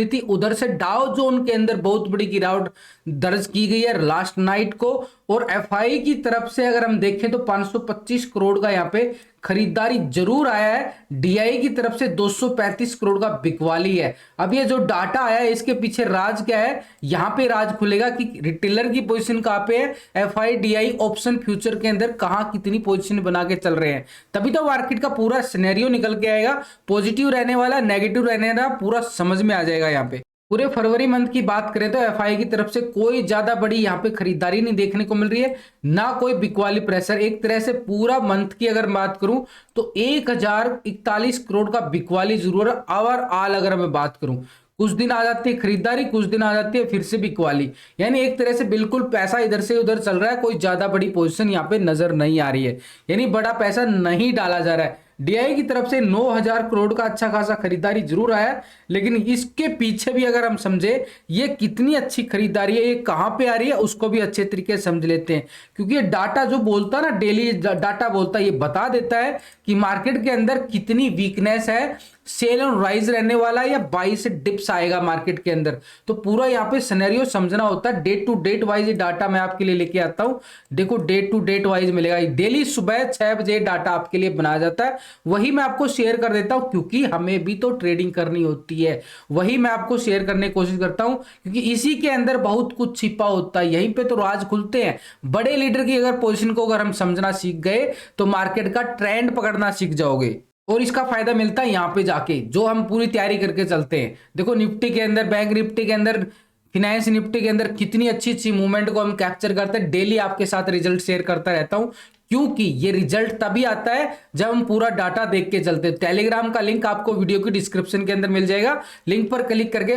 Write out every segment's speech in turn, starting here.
थी, उधर से डाउ जोन के अंदर बहुत बड़ी गिरावट दर्ज की गई है लास्ट नाइट को। और एफआई की तरफ से अगर हम देखें तो 525 करोड़ का यहाँ पे खरीदारी जरूर आया है। डीआई की तरफ से 235 करोड़ का बिकवाली है। अब ये जो डाटा आया है इसके पीछे राज क्या है, यहां पे राज खुलेगा कि रिटेलर की पोजीशन कहां पे है, एफआई डीआई ऑप्शन फ्यूचर के अंदर कहां कितनी पोजीशन बना के चल रहे हैं। तभी तो मार्केट का पूरा सिनेरियो निकल के आएगा, पॉजिटिव रहने वाला नेगेटिव रहने वाला पूरा समझ में आ जाएगा। यहाँ पे पूरे फरवरी मंथ की बात करें तो एफआई की तरफ से कोई ज्यादा बड़ी यहाँ पे खरीदारी नहीं देखने को मिल रही है, ना कोई बिकवाली प्रेशर। एक तरह से पूरा मंथ की अगर बात करूं तो 1041 करोड़ का बिकवाली जरूर है। ओवरऑल अगर मैं बात करूं, कुछ दिन आ जाती है खरीदारी, कुछ दिन आ जाती है फिर से बिकवाली, यानी एक तरह से बिल्कुल पैसा इधर से उधर चल रहा है। कोई ज्यादा बड़ी पोजीशन यहाँ पे नजर नहीं आ रही है, यानी बड़ा पैसा नहीं डाला जा रहा है। डीआई की तरफ से 9000 करोड़ का अच्छा खासा खरीदारी जरूर आया है, लेकिन इसके पीछे भी अगर हम समझे ये कितनी अच्छी खरीदारी है, ये कहां पे आ रही है, उसको भी अच्छे तरीके से समझ लेते हैं। क्योंकि ये डाटा जो बोलता है ना, डेली डाटा बोलता है, ये बता देता है कि मार्केट के अंदर कितनी वीकनेस है, सेल ऑन राइज रहने वाला है या बाई से डिप्स आएगा मार्केट के अंदर। तो पूरा यहाँ पे सिनेरियो समझना होता है। Date to date wise data मैं आपके लिए लेके आता हूं। देखो डेट टू डेट वाइज मिलेगा, डेली सुबह 6 बजे डाटा आपके लिए बनाया जाता है, वही मैं आपको शेयर कर देता हूं क्योंकि हमें भी तो ट्रेडिंग करनी होती है। वही मैं आपको शेयर करने की कोशिश करता हूं क्योंकि इसी के अंदर बहुत कुछ छिपा होता है, यहीं पे तो राज खुलते हैं। बड़े लीडर की अगर पोजीशन को अगर हम समझना सीख गए तो मार्केट का ट्रेंड पकड़ना सीख जाओगे। और इसका फायदा मिलता है यहाँ पे जाके, जो हम पूरी तैयारी करके चलते हैं। देखो निफ्टी के अंदर, बैंक निफ्टी के अंदर, फिनेंस निफ्टी के अंदर कितनी अच्छी अच्छी मूवमेंट को हम कैप्चर करते हैं। डेली आपके साथ रिजल्ट शेयर करता रहता हूं क्योंकि ये रिजल्ट तभी आता है जब हम पूरा डाटा देख के चलते हैं। टेलीग्राम का लिंक आपको वीडियो की डिस्क्रिप्शन के अंदर मिल जाएगा, लिंक पर क्लिक करके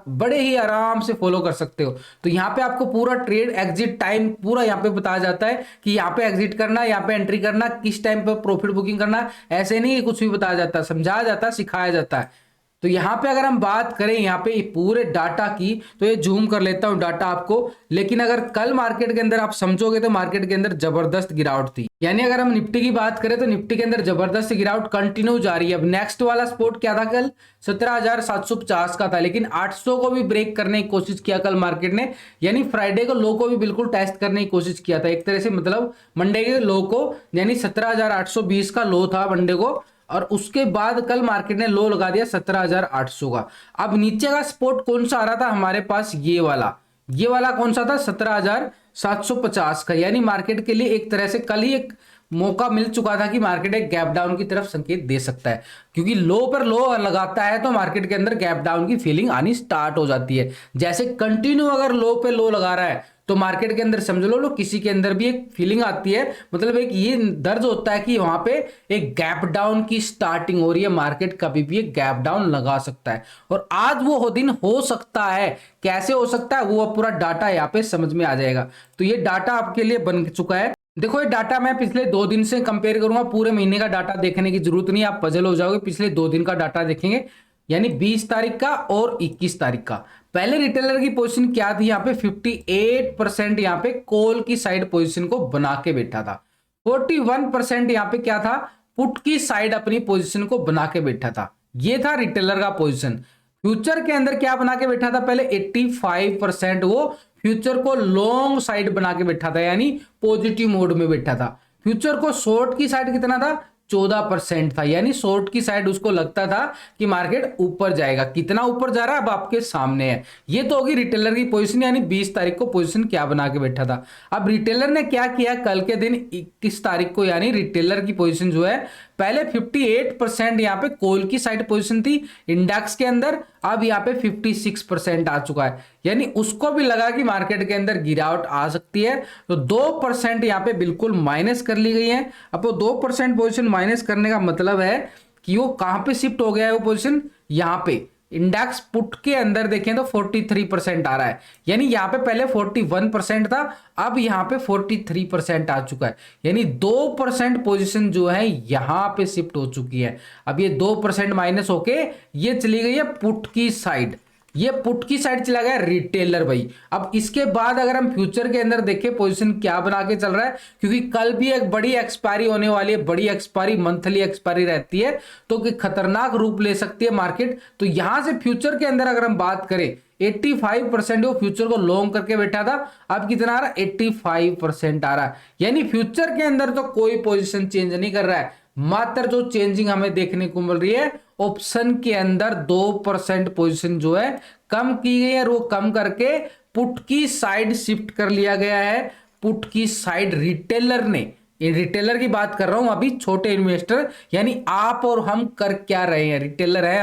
बड़े ही आराम से फॉलो कर सकते हो। तो यहाँ पे आपको पूरा ट्रेड एग्जिट टाइम पूरा यहाँ पे बताया जाता है कि यहाँ पे एग्जिट करना, यहाँ पे एंट्री करना, किस टाइम पे प्रॉफिट बुकिंग करना। ऐसे नहीं कि कुछ भी बताया जाता है, समझाया जाता है, सिखाया जाता है। तो यहाँ पे अगर हम बात करें यहाँ पे पूरे डाटा की, तो ये जूम कर लेता हूं डाटा आपको। लेकिन अगर कल मार्केट के अंदर आप समझोगे तो मार्केट के अंदर जबरदस्त गिरावट थी, यानी अगर हम निफ्टी की बात करें तो निफ्टी के अंदर जबरदस्त गिरावट कंटिन्यू जारी है। अब नेक्स्ट वाला स्पोर्ट क्या था कल, 17,750 का था, लेकिन 800 को भी ब्रेक करने की कोशिश किया कल मार्केट ने, यानी फ्राइडे को लो को भी बिल्कुल टेस्ट करने की कोशिश किया था एक तरह से, मतलब मंडे के लो को, यानी 17,820 का लो था मंडे को। और उसके बाद कल मार्केट ने लो लगा दिया 17,800 का। अब नीचे का सपोर्ट कौन सा आ रहा था हमारे पास, ये वाला कौन सा था, 17,750 का। यानी मार्केट के लिए एक तरह से कल ही एक मौका मिल चुका था कि मार्केट एक गैप डाउन की तरफ संकेत दे सकता है, क्योंकि लो पर लो लगाता है तो मार्केट के अंदर गैप डाउन की फीलिंग आनी स्टार्ट हो जाती है। जैसे कंटिन्यू अगर लो पे लो लगा रहा है तो मार्केट के अंदर समझ लो किसी के अंदर भी एक फीलिंग आती है, मतलब एक ये दर्ज होता है कि वहां पे एक गैप डाउन की स्टार्टिंग हो रही है, मार्केट कभी भी एक गैप डाउन लगा सकता है। और आज वो दिन हो सकता है, कैसे हो सकता है वो पूरा डाटा यहाँ पे समझ में आ जाएगा। तो ये डाटा आपके लिए बन चुका है। देखो ये डाटा मैं पिछले 2 दिन से कंपेयर करूंगा, पूरे महीने का डाटा देखने की जरूरत नहीं, आप पजल हो जाओगे। पिछले 2 दिन का डाटा देखेंगे, यानी 20 तारीख का और 21 तारीख का। पहले रिटेलर की पोजीशन क्या थी, यहाँ पे 58% यहाँ पे कॉल की साइड पोजीशन को बना के बैठा था, 41% यहाँ पे क्या था, पुट की साइड अपनी पोजीशन को बना के बैठा था। ये था रिटेलर का पोजीशन। फ्यूचर के अंदर क्या बना के बैठा था, पहले 85% वो फ्यूचर को लॉन्ग साइड बना के बैठा था, यानी पॉजिटिव मोड में बैठा था। फ्यूचर को शॉर्ट की साइड कितना था, 14% था, यानी शॉर्ट की साइड उसको लगता था कि मार्केट ऊपर जाएगा। कितना ऊपर जा रहा है अब आपके सामने है। ये तो होगी रिटेलर की पोजीशन, यानी 20 तारीख को पोजीशन क्या बना के बैठा था। अब रिटेलर ने क्या किया कल के दिन 21 तारीख को, यानी रिटेलर की पोजीशन जो है पहले 58% यहाँ पे कॉल की साइड पोजीशन थी इंडेक्स के अंदर, अब यहाँ पे 56% आ चुका है, यानी उसको भी लगा कि मार्केट के अंदर गिरावट आ सकती है। तो 2% यहाँ पे बिल्कुल माइनस कर ली गई है। अब वो 2% पोजीशन माइनस करने का मतलब है कि वो कहां पे शिफ्ट हो गया है, वो पोजीशन यहाँ पे इंडेक्स पुट के अंदर देखें तो 43% आ रहा है, यानी यहाँ पे पहले 41% था, अब यहाँ पे 43% आ चुका है, यानी 2% पोजीशन जो है यहाँ पे शिफ्ट हो चुकी है। अब ये 2% माइनस होके ये चली गई है पुट की साइड, ये पुट की साइड चला गया रिटेलर भाई। अब इसके बाद अगर हम फ्यूचर के अंदर देखें पोजीशन क्या बना के चल रहा है, क्योंकि कल भी एक बड़ी एक्सपायरी होने वाली है, बड़ी एक्सपायरी मंथली एक्सपायरी रहती है तो कि खतरनाक रूप ले सकती है मार्केट। तो यहां से फ्यूचर के अंदर अगर हम बात करें 85% वो फ्यूचर को लॉन्ग करके बैठा था, अब कितना आ रहा है 85% आ रहा है। यानी फ्यूचर के अंदर तो कोई पोजीशन चेंज नहीं कर रहा है, मात्र जो चेंजिंग हमें देखने को मिल रही है ऑप्शन के अंदर 2% पोजीशन जो है कम की गई है, और वो कम करके पुट की साइड शिफ्ट कर लिया गया है। पुट की साइड रिटेलर ने, ये रिटेलर की बात कर रहा हूं अभी, छोटे इन्वेस्टर यानी आप और हम कर क्या रहे हैं, रिटेलर है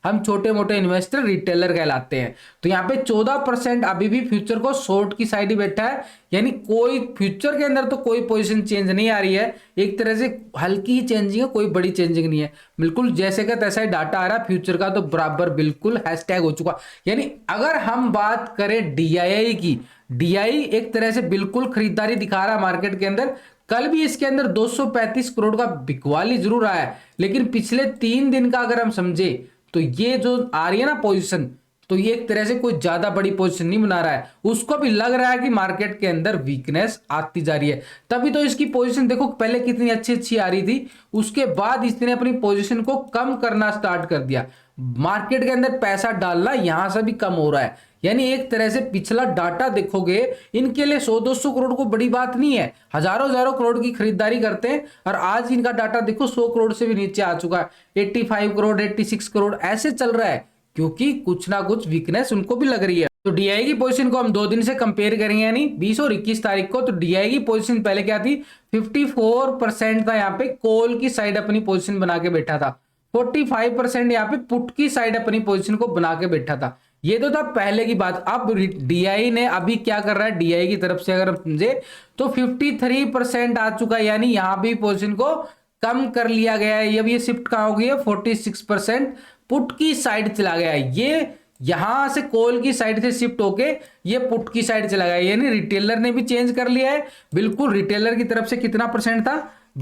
हम छोटे मोटे इन्वेस्टर रिटेलर कहलाते हैं। तो यहाँ पे 14% अभी भी फ्यूचर को शॉर्ट की साइड ही बैठा है, यानी कोई फ्यूचर के अंदर तो कोई पोजीशन चेंज नहीं आ रही है, एक तरह से हल्की ही चेंजिंग है, कोई बड़ी चेंजिंग नहीं है, बिल्कुल जैसे का तैसा ही डाटा आ रहा है फ्यूचर का, तो बराबर बिल्कुल हैशटैग हो चुका। यानी अगर हम बात करें डीआईआई की, डीआई एक तरह से बिल्कुल खरीदारी दिखा रहा है मार्केट के अंदर। कल भी इसके अंदर 235 करोड़ का बिकवाली जरूर आया है, लेकिन पिछले 3 दिन का अगर हम समझे तो ये जो आ रही है ना पोजीशन, तो ये एक तरह से कोई ज्यादा बड़ी पोजीशन नहीं बना रहा है, उसको भी लग रहा है कि मार्केट के अंदर वीकनेस आती जा रही है। तभी तो इसकी पोजीशन देखो पहले कितनी अच्छी अच्छी आ रही थी, उसके बाद इसने अपनी पोजीशन को कम करना स्टार्ट कर दिया। मार्केट के अंदर पैसा डालना यहां से भी कम हो रहा है, यानी एक तरह से पिछला डाटा देखोगे इनके लिए 100-200 करोड़ को बड़ी बात नहीं है, हजारों हजारों करोड़ की खरीदारी करते हैं, और आज इनका डाटा देखो 100 करोड़ से भी नीचे आ चुका है, 85 करोड़ 86 करोड़ ऐसे चल रहा है, क्योंकि कुछ ना कुछ वीकनेस उनको भी लग रही है। तो डीआई की पोजीशन को हम 2 दिन से कंपेयर करेंगे, यानी 20 और 21 तारीख को, तो डीआई की पोजीशन पहले क्या थी 54% था, यहाँ पे कॉल की साइड अपनी पोजीशन बना के बैठा था, 45% यहाँ पे पुट की साइड अपनी पोजीशन को बना के बैठा था। ये तो था पहले की बात। अब डीआई ने अभी क्या कर रहा है, डीआई की तरफ से अगर हम समझे तो 53% आ चुका है, यानी यहां भी पोजीशन को कम कर लिया गया है। अब ये शिफ्ट कहां हो गई है 46% पुट की साइड चला गया है, ये यहां से कॉल की साइड से शिफ्ट होके ये पुट की साइड चला गया, यानी रिटेलर ने भी चेंज कर लिया है। बिल्कुल रिटेलर की तरफ से कितना परसेंट था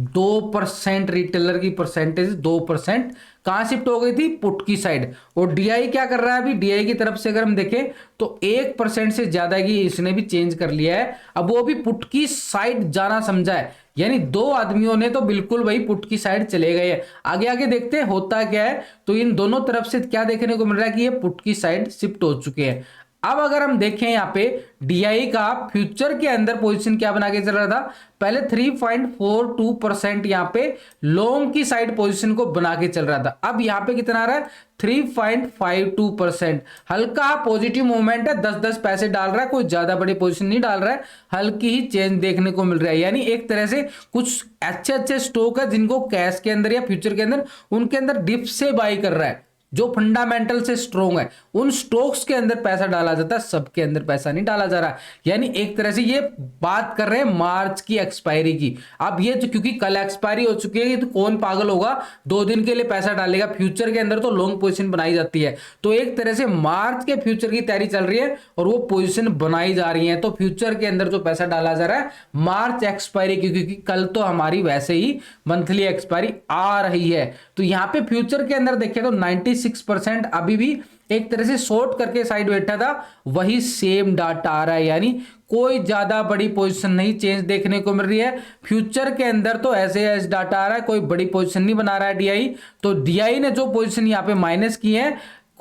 2%, रिटेलर की परसेंटेज 2% कहां शिफ्ट हो गई थी पुट की साइड। और डीआई क्या कर रहा है अभी, डीआई की तरफ से अगर हम देखें तो 1% से ज्यादा की इसने भी चेंज कर लिया है, अब वो भी पुट की साइड जाना समझा है, यानी 2 आदमियों ने तो बिल्कुल वही पुट की साइड चले गए। आगे आगे देखते हैं होता क्या है, तो इन दोनों तरफ से क्या देखने को मिल रहा है कि ये पुट की साइड शिफ्ट हो चुके हैं। अब अगर हम देखें यहाँ पे डीआई का फ्यूचर के अंदर पोजीशन क्या बना के चल रहा था, पहले 3.42% यहाँ पे लॉन्ग की साइड पोजीशन को बना के चल रहा था, अब यहाँ पे कितना आ रहा है 3.52%, हल्का पॉजिटिव मूवमेंट है, 10-10 पैसे डाल रहा है, कोई ज्यादा बड़ी पोजीशन नहीं डाल रहा है, हल्की ही चेंज देखने को मिल रहा है। यानी एक तरह से कुछ अच्छे अच्छे स्टॉक है जिनको कैश के अंदर या फ्यूचर के अंदर उनके अंदर डिप से बाई कर रहा है, जो फंडामेंटल से स्ट्रॉन्ग है उन स्टॉक्स के अंदर पैसा डाला जाता है, सबके अंदर पैसा नहीं डाला जा रहा। यानी एक तरह से ये बात कर रहे हैं मार्च की एक्सपायरी की। अब ये तो क्योंकि कल एक्सपायरी हो चुकी है तो कौन पागल होगा 2 दिन के लिए पैसा डालेगा, फ्यूचर के अंदर तो लॉन्ग पोजीशन बनाई जाती है। तो एक तरह से मार्च के फ्यूचर की तैयारी चल रही है और वो पोजीशन बनाई जा रही है, तो फ्यूचर के अंदर जो पैसा डाला जा रहा है मार्च एक्सपायरी की, क्योंकि कल तो हमारी वैसे ही मंथली एक्सपायरी आ रही है। तो यहाँ पे फ्यूचर के अंदर देखें तो 96% अभी भी एक तरह से शॉर्ट करके साइड बैठा था, वही सेम डाटा आ रहा है, यानी कोई ज्यादा बड़ी पोजीशन नहीं चेंज देखने को मिल रही है। फ्यूचर के अंदर तो ऐसे ऐसे डाटा आ रहा है, कोई बड़ी पोजीशन नहीं बना रहा है डीआई। तो डीआई ने जो पोजीशन यहाँ पे माइनस की है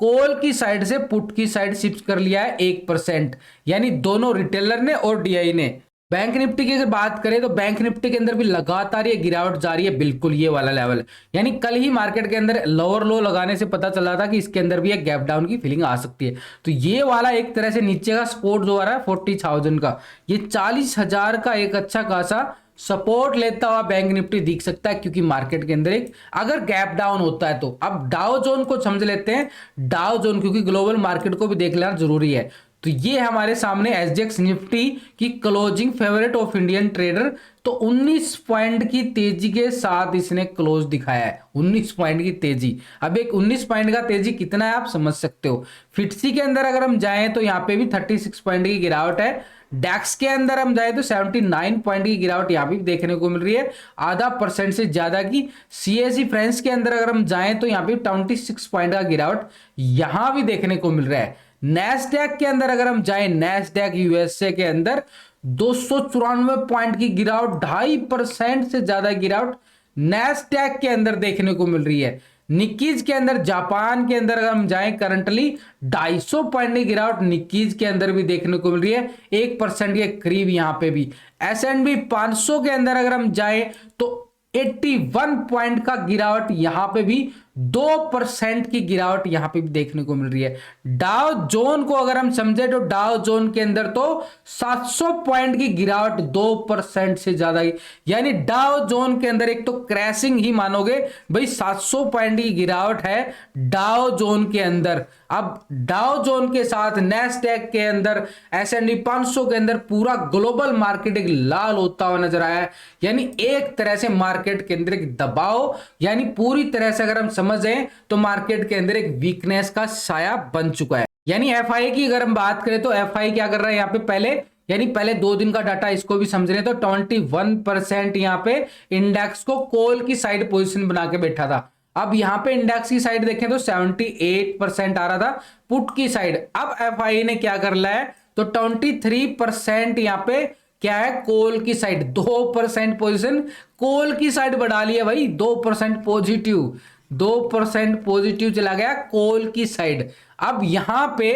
कॉल की साइड से पुट की साइड शिफ्ट कर लिया है 1%, यानी दोनों रिटेलर ने और डीआई ने। बैंक निफ्टी की अगर बात करें तो बैंक निफ्टी के अंदर भी लगातार ये गिरावट जारी है, बिल्कुल ये वाला लेवल, यानी कल ही मार्केट के अंदर लोअर लो लगाने से पता चला था कि इसके अंदर भी एक गैप डाउन की फीलिंग आ सकती है। तो ये वाला एक तरह से नीचे का सपोर्ट जो आ रहा है 40,000 का, ये 40,000 का एक अच्छा खासा सपोर्ट लेता हुआ बैंक निफ्टी दिख सकता है, क्योंकि मार्केट के अंदर एक अगर गैप डाउन होता है तो। अब डाउ जोन को समझ लेते हैं, डाउ जोन क्योंकि ग्लोबल मार्केट को भी देख लेना जरूरी है। तो ये हमारे सामने एसजीएक्स निफ्टी की closing favourite of Indian trader, तो 19 पॉइंट की तेजी के साथ इसने क्लोज दिखाया है। 19 पॉइंट की तेजी, अब एक 19 पॉइंट का तेजी कितना है आप समझ सकते हो। फिटसी के अंदर अगर हम जाएं तो यहाँ पे भी 36 पॉइंट की गिरावट है। डैक्स के अंदर हम जाए तो 79 पॉइंट की गिरावट यहां भी देखने को मिल रही है, आधा परसेंट से ज्यादा की। सीएसई फ्रेंच के अंदर अगर हम जाएं तो यहां पे 26 पॉइंट का गिरावट यहां भी देखने को मिल रहा है। नैस्डैक के अंदर अगर हम जाएं, नैस्डैक यूएसए के अंदर 294 पॉइंट की गिरावट, 2.5% से ज्यादा गिरावट नैस्डैक के अंदर देखने को मिल रही है। निक्कीज के अंदर, जापान के अंदर अगर हम जाएं करंटली 250 पॉइंट की गिरावट निक्कीज के अंदर भी देखने को मिल रही है, 1% के करीब यहां पे भी। एसएनबी 500 के अंदर अगर हम जाएं तो 81 पॉइंट का गिरावट यहां पे भी, 2% की गिरावट यहां पे भी देखने को मिल रही है। डाउ जोन को अगर हम समझे तो डाउ जोन के अंदर तो 700 पॉइंट की गिरावट, 2% से ज्यादा ही, यानी डाउ जोन के अंदर एक तो क्रैशिंग ही मानोगे भाई, 700 पॉइंट की गिरावट है डाउ जोन के अंदर। अब डाउ जोन के साथ नैस्डैक के अंदर, एसएनडी 500 के अंदर पूरा ग्लोबल मार्केट एक लाल होता हुआ नजर आया है, यानी एक तरह से मार्केट के अंदर एक दबाव, यानी पूरी तरह से अगर हम समझें तो मार्केट के अंदर एक वीकनेस का साया बन चुका है। यानी एफआई की अगर हम बात करें तो एफआई क्या कर रहा है यहाँ पे, पहले 2 दिन का डाटा इसको भी समझ रहे हैं तो 21% यहाँ पे इंडेक्स को कॉल की साइड पोजीशन बना के बैठा था। अब यहां पे इंडेक्स की साइड देखें तो 78% आ रहा था पुट की साइड। अब एफआई ने क्या कर लिया है तो 23% यहां पे क्या है, कॉल की साइड, 2% पोजीशन कॉल की साइड बढ़ा लिया भाई, 2% पॉजिटिव, 2% पॉजिटिव चला गया कॉल की साइड। अब यहां पे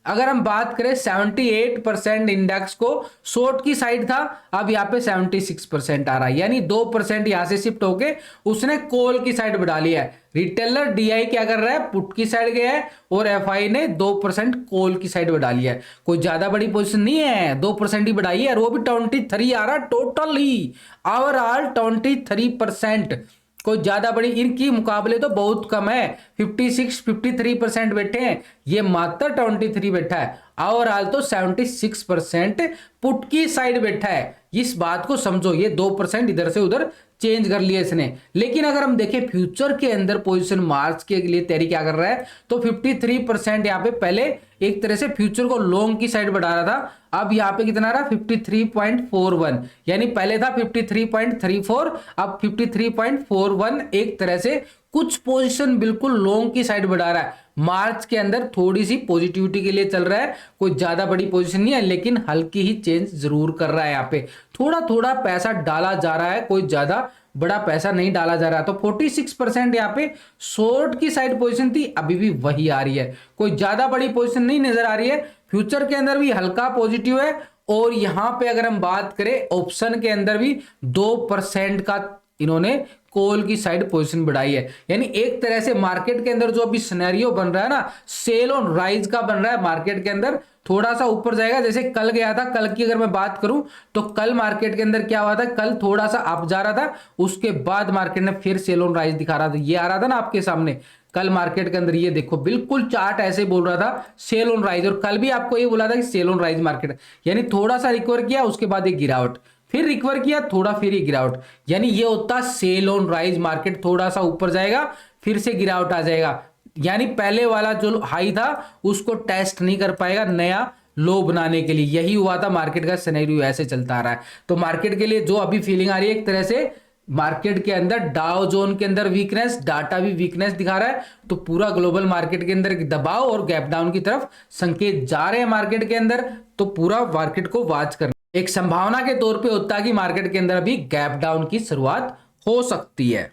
अगर हम बात करें 78% इंडेक्स को शॉर्ट की साइड था, अब यहाँ पे 76% आ रहा है, यानी 2% यहां से शिफ्ट होके उसने कॉल की साइड बढ़ा लिया है। रिटेलर डीआई क्या कर रहा है, पुट की साइड गया है और एफआई ने 2% कॉल की साइड बढ़ा लिया है। कोई ज्यादा बड़ी पोजीशन नहीं है, 2% ही बढ़ाई है और वो भी 23 आ रहा टोटल ही, ओवरऑल 23%, कोई ज्यादा बड़ी इनकी मुकाबले तो बहुत कम है। 53% बैठे हैं, ये मात्र 23 बैठा है, ओवरऑल तो 76% पुट की साइड बैठा है। इस बात को समझो, ये 2% इधर से उधर चेंज कर लिया इसने। लेकिन अगर हम देखें फ्यूचर के अंदर पोजीशन मार्च के लिए तैयारी क्या कर रहा है तो 53% यहाँ पे पहले एक तरह से फ्यूचर को लॉन्ग की साइड बढ़ा रहा था, अब यहाँ पे कितना रहा 53.41, यानी पहले था 53.34, अब 53.41, एक तरह से कुछ पोजीशन बिल्कुल लॉन्ग की साइड बढ़ा रहा है। मार्च के अंदर थोड़ी सी पॉजिटिविटी के लिए चल रहा है, कोई ज्यादा बड़ी पोजीशन नहीं है लेकिन हल्की ही चेंज जरूर कर रहा है। यहाँ पे थोड़ा थोड़ा पैसा डाला जा रहा है, कोई ज्यादा बड़ा पैसा नहीं डाला जा रहा है। तो 46% यहाँ पे शॉर्ट की साइड पोजीशन थी, अभी भी वही आ रही है, कोई ज्यादा बड़ी पोजीशन नहीं नजर आ रही है। फ्यूचर के अंदर भी हल्का पॉजिटिव है और यहां पे अगर हम बात करें ऑप्शन के अंदर भी 2% का इन्होंने कॉल की साइड पोजीशन बढ़ाई है। यानी एक तरह से मार्केट के अंदर जो अभी सिनेरियो बन रहा है ना, सेल ऑन राइज का बन रहा है। मार्केट के अंदर थोड़ा सा ऊपर जाएगा, जैसे कल गया था, कल की अगर मैं बात करूं तो कल मार्केट के अंदर क्या हुआ था, कल थोड़ा सा अप जा रहा था, उसके बाद मार्केट ने फिर सेल ऑन राइज दिखा रहा था। ये आ रहा था ना आपके सामने कल मार्केट के अंदर, ये देखो बिल्कुल चार्ट ऐसे बोल रहा था सेल ऑन राइज, और कल भी आपको ये बोला था कि सेल ऑन राइज मार्केट, यानी थोड़ा सा रिकवर किया, उसके बाद एक गिरावट, फिर रिकवर किया थोड़ा, फिर ये गिरावट, यानी ये होता सेल ऑन राइज मार्केट। थोड़ा सा ऊपर जाएगा फिर से गिरावट आ जाएगा, यानी पहले वाला जो हाई था उसको टेस्ट नहीं कर पाएगा नया लो बनाने के लिए। यही हुआ था, मार्केट का सिनेरियो ऐसे चलता आ रहा है। तो मार्केट के लिए जो अभी फीलिंग आ रही है एक तरह से मार्केट के अंदर डाउ जोन के अंदर वीकनेस, डाटा भी वीकनेस दिखा रहा है, तो पूरा ग्लोबल मार्केट के अंदर दबाव और गैप डाउन की तरफ संकेत जा रहे हैं मार्केट के अंदर। तो पूरा मार्केट को वॉच करना एक संभावना के तौर पे होता है कि मार्केट के अंदर अभी गैप डाउन की शुरुआत हो सकती है।